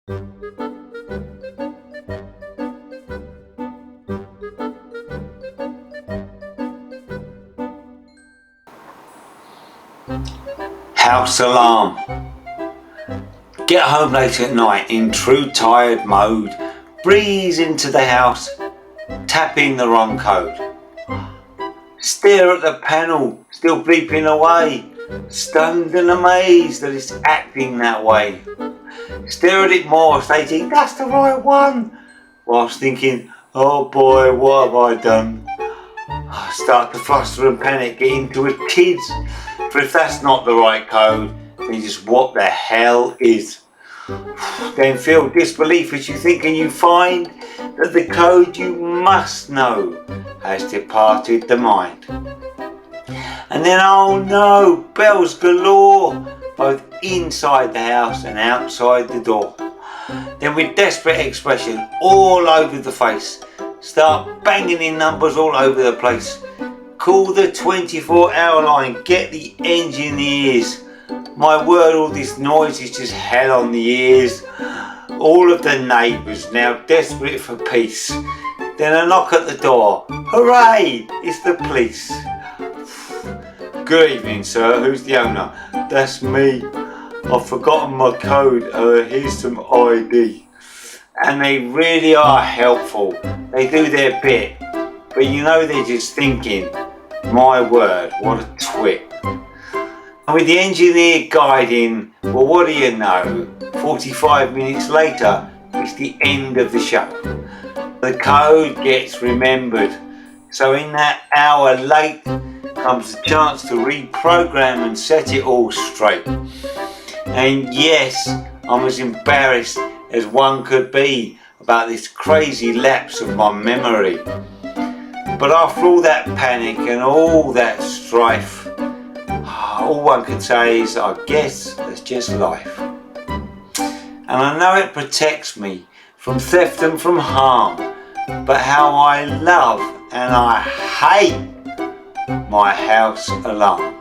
House alarm. Get home late at night in true tired mode. Breeze into the house, tap in the wrong code. Stare at the panel, still bleeping away, stunned and amazed that it's acting that way. Stare at it more, stating that's the right one, whilst thinking, oh boy, what have I done? Start to fluster and panic, get into it, kids. For if that's not the right code, then just what the hell is? Then feel disbelief as you think and you find that the code you must know has departed the mind. And then oh no, bells galore, both inside the house and outside the door. Then with desperate expression all over the face, start banging in numbers all over the place. Call the 24-hour line, get the engineers. My word, all this noise is just hell on the ears. All of the neighbours now desperate for peace. Then a knock at the door. Hooray, it's the police. Good evening, sir, who's the owner? That's me. I've forgotten my code, here's some ID. And they really are helpful. They do their bit. But you know they're just thinking, my word, what a twit. And with the engineer guiding, well what do you know, 45 minutes later, it's the end of the show. The code gets remembered. So in that hour late comes the chance to reprogram and set it all straight. And yes, I'm as embarrassed as one could be about this crazy lapse of my memory. But after all that panic and all that strife, all one can say is, I guess that's just life. And I know it protects me from theft and from harm, but how I love and I hate my house alarm.